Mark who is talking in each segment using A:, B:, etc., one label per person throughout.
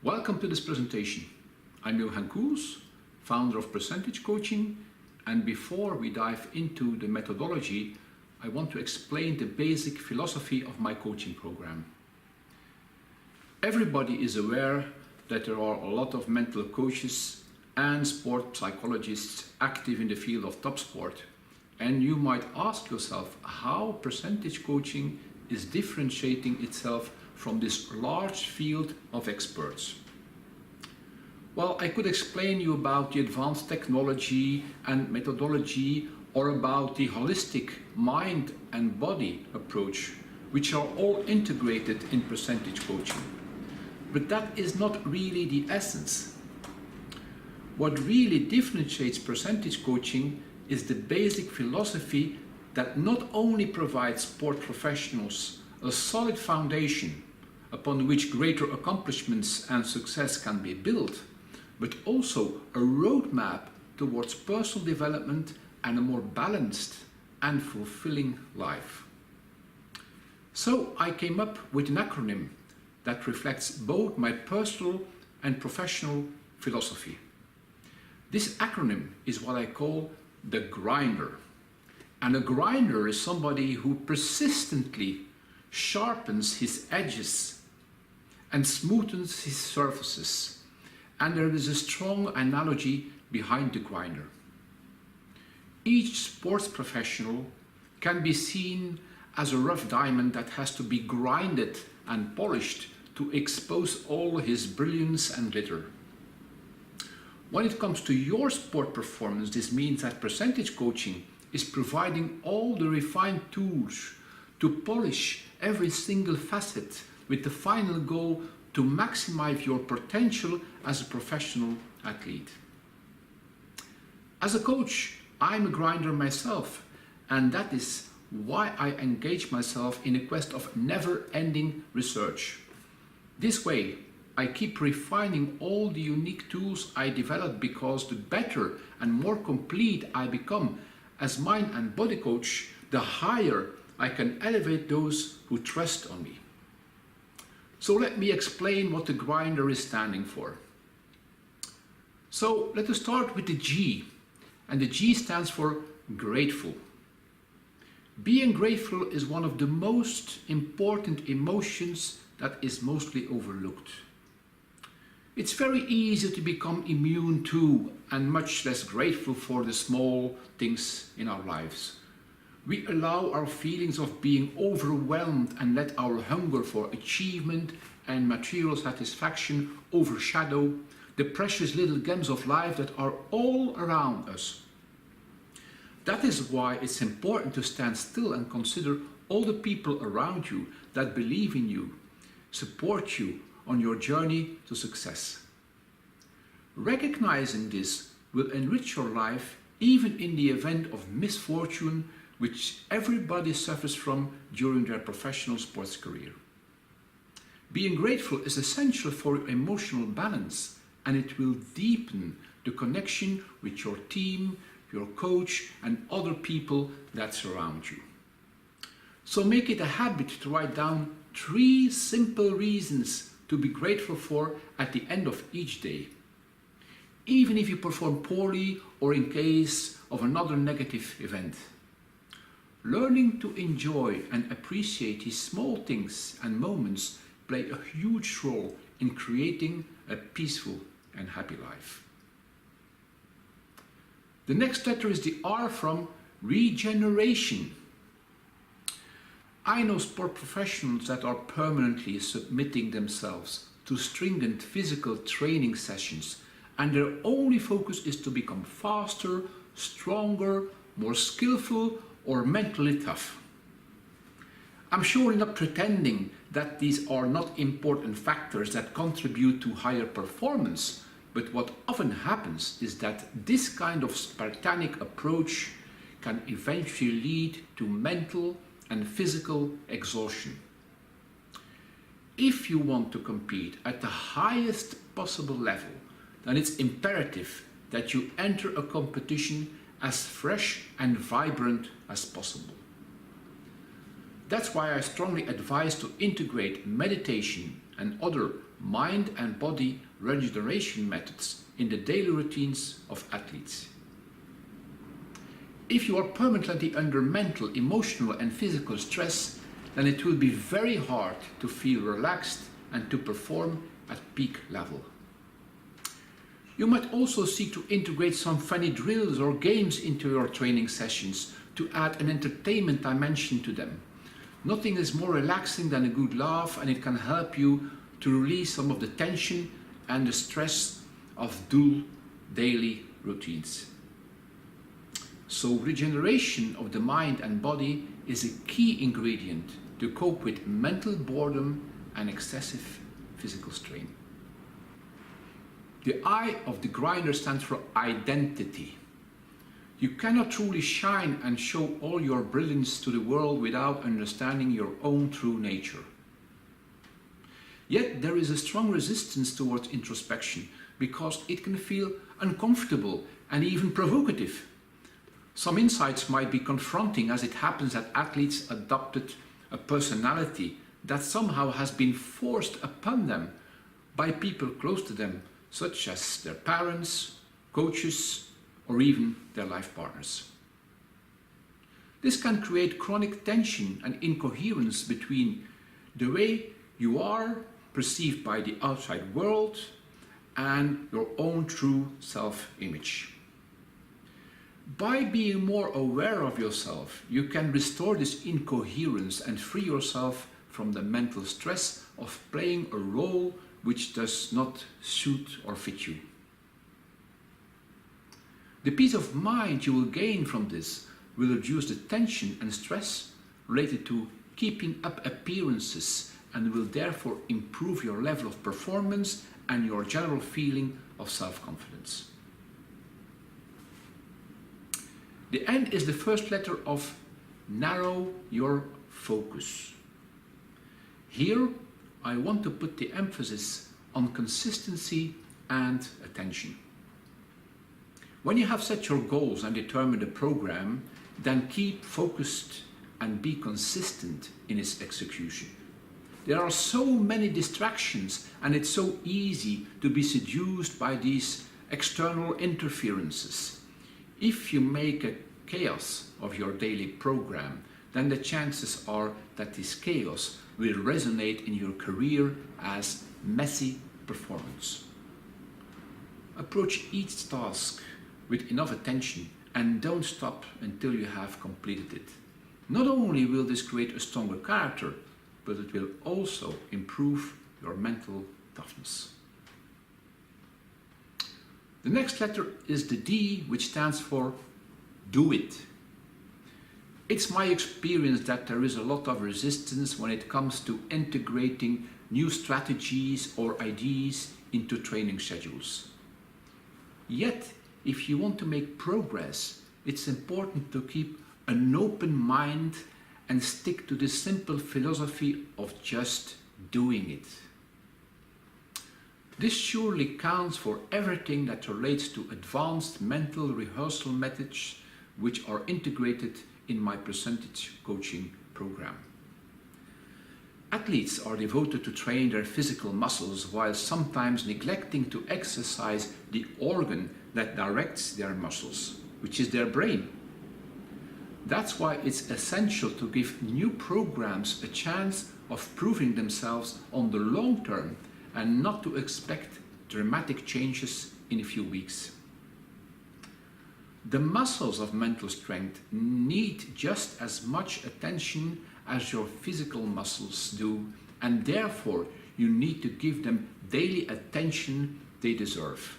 A: Welcome to this presentation. I'm Johan Cools, founder of Percentage Coaching, and before we dive into the methodology, I want to explain the basic philosophy of my coaching program. Everybody is aware that there are a lot of mental coaches and sport psychologists active in the field of top sport, and you might ask yourself how percentage coaching is differentiating itself from this large field of experts. Well, I could explain you about the advanced technology and methodology, or about the holistic mind and body approach, which are all integrated in percentage coaching. But that is not really the essence. What really differentiates percentage coaching is the basic philosophy that not only provides sport professionals a solid foundation upon which greater accomplishments and success can be built, but also a roadmap towards personal development and a more balanced and fulfilling life. So I came up with an acronym that reflects both my personal and professional philosophy. This acronym is what I call the grinder. And a grinder is somebody who persistently sharpens his edges and smoothens his surfaces. And there is a strong analogy behind the grinder. Each sports professional can be seen as a rough diamond that has to be grinded and polished to expose all his brilliance and glitter. When it comes to your sport performance, this means that percentage coaching is providing all the refined tools to polish every single facet with the final goal to maximize your potential as a professional athlete. As a coach, I'm a grinder myself, and that is why I engage myself in a quest of never-ending research. This way, I keep refining all the unique tools I develop, because the better and more complete I become as mind and body coach, the higher I can elevate those who trust on me. So let me explain what the grinder is standing for. So let us start with the G, and the G stands for grateful. Being grateful is one of the most important emotions that is mostly overlooked. It's very easy to become immune to and much less grateful for the small things in our lives. We allow our feelings of being overwhelmed and let our hunger for achievement and material satisfaction overshadow the precious little gems of life that are all around us. That is why it's important to stand still and consider all the people around you that believe in you, support you on your journey to success. Recognizing this will enrich your life even in the event of misfortune, which everybody suffers from during their professional sports career. Being grateful is essential for your emotional balance, and it will deepen the connection with your team, your coach, and other people that surround you. So make it a habit to write down 3 simple reasons to be grateful for at the end of each day. Even if you perform poorly or in case of another negative event. Learning to enjoy and appreciate these small things and moments play a huge role in creating a peaceful and happy life. The next letter is the R from regeneration. I know sport professionals that are permanently submitting themselves to stringent physical training sessions, and their only focus is to become faster, stronger, more skillful, or mentally tough. I'm surely not pretending that these are not important factors that contribute to higher performance, but what often happens is that this kind of Spartanic approach can eventually lead to mental and physical exhaustion. If you want to compete at the highest possible level, then it's imperative that you enter a competition as fresh and vibrant as possible. That's why I strongly advise to integrate meditation and other mind and body regeneration methods in the daily routines of athletes. If you are permanently under mental, emotional and physical stress, then it will be very hard to feel relaxed and to perform at peak level. You might also seek to integrate some funny drills or games into your training sessions to add an entertainment dimension to them. Nothing is more relaxing than a good laugh, and it can help you to release some of the tension and the stress of dull daily routines. So regeneration of the mind and body is a key ingredient to cope with mental boredom and excessive physical strain. The I of the grinder stands for identity. You cannot truly shine and show all your brilliance to the world without understanding your own true nature. Yet there is a strong resistance towards introspection because it can feel uncomfortable and even provocative. Some insights might be confronting, as it happens that athletes adopted a personality that somehow has been forced upon them by people close to them, such as their parents, coaches, or even their life partners. This can create chronic tension and incoherence between the way you are perceived by the outside world and your own true self-image. By being more aware of yourself, you can restore this incoherence and free yourself from the mental stress of playing a role which does not suit or fit you. The peace of mind you will gain from this will reduce the tension and stress related to keeping up appearances and will therefore improve your level of performance and your general feeling of self-confidence. The N is the first letter of narrow your focus. Here I want to put the emphasis on consistency and attention. When you have set your goals and determined a program, then keep focused and be consistent in its execution. There are so many distractions, and it's so easy to be seduced by these external interferences. If you make a chaos of your daily program, then the chances are that this chaos will resonate in your career as messy performance. Approach each task with enough attention and don't stop until you have completed it. Not only will this create a stronger character, but it will also improve your mental toughness. The next letter is the D, which stands for do it. It's my experience that there is a lot of resistance when it comes to integrating new strategies or ideas into training schedules. Yet, if you want to make progress, it's important to keep an open mind and stick to the simple philosophy of just doing it. This surely counts for everything that relates to advanced mental rehearsal methods which are integrated in my percentage coaching program. Athletes are devoted to train their physical muscles while sometimes neglecting to exercise the organ that directs their muscles, which is their brain. That's why it's essential to give new programs a chance of proving themselves on the long term and not to expect dramatic changes in a few weeks. The muscles of mental strength need just as much attention as your physical muscles do, and therefore you need to give them daily attention they deserve.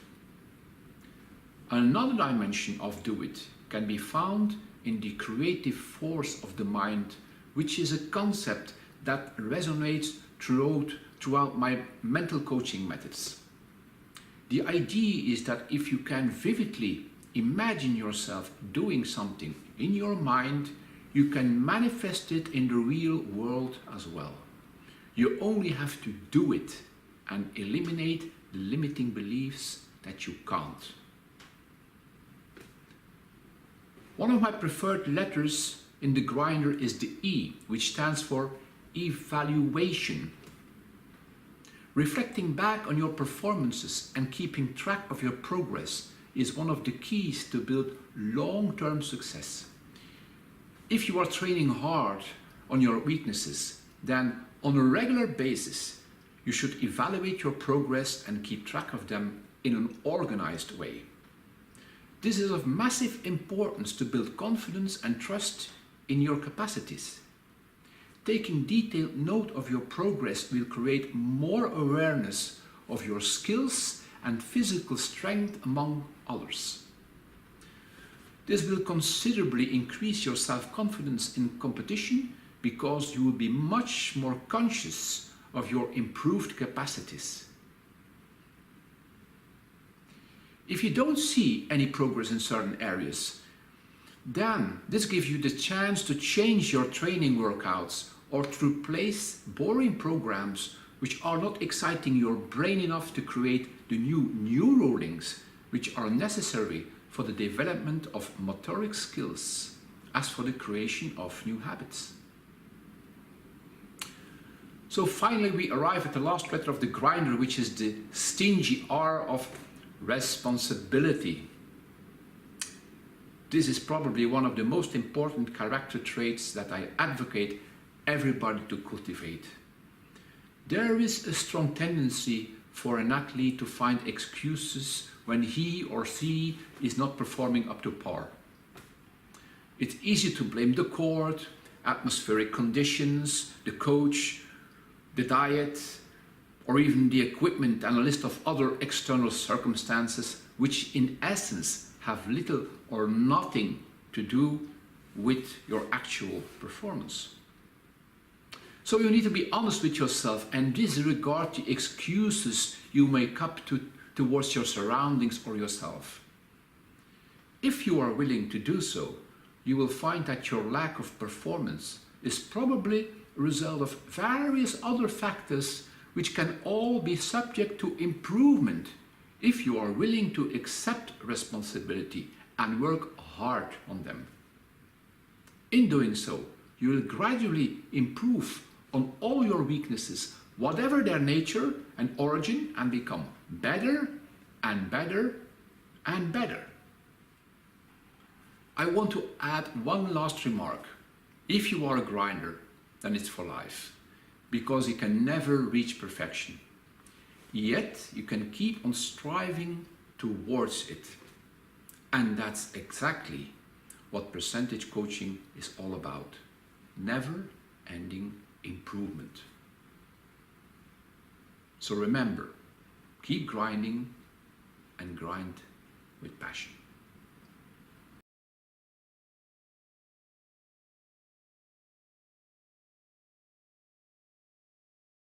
A: Another dimension of do it can be found in the creative force of the mind, which is a concept that resonates throughout my mental coaching methods. The idea is that if you can vividly imagine yourself doing something in your mind, you can manifest it in the real world as well. You only have to do it and eliminate the limiting beliefs that you can't. One of my preferred letters in the grinder is the E, which stands for evaluation. Reflecting back on your performances and keeping track of your progress is one of the keys to build long-term success. If you are training hard on your weaknesses, then on a regular basis, you should evaluate your progress and keep track of them in an organized way. This is of massive importance to build confidence and trust in your capacities. Taking detailed note of your progress will create more awareness of your skills and physical strength among others. This will considerably increase your self-confidence in competition because you will be much more conscious of your improved capacities. If you don't see any progress in certain areas, then this gives you the chance to change your training workouts or to replace boring programs which are not exciting your brain enough to create the new neural links which are necessary for the development of motoric skills, as for the creation of new habits. So finally we arrive at the last letter of the grinder, which is the stingy R of responsibility. This is probably one of the most important character traits that I advocate everybody to cultivate. There is a strong tendency for an athlete to find excuses when he or she is not performing up to par. It's easy to blame the court, atmospheric conditions, the coach, the diet, or even the equipment and a list of other external circumstances which in essence have little or nothing to do with your actual performance. So you need to be honest with yourself and disregard the excuses you make up towards your surroundings or yourself. If you are willing to do so, you will find that your lack of performance is probably a result of various other factors which can all be subject to improvement if you are willing to accept responsibility and work hard on them. In doing so, you will gradually improve on all your weaknesses, whatever their nature and origin, and become better and better and better. I want to add one last remark. If you are a grinder, then it's for life, because you can never reach perfection. Yet you can keep on striving towards it. And that's exactly what percentage coaching is all about. Never-ending improvement. So remember, keep grinding and grind with passion.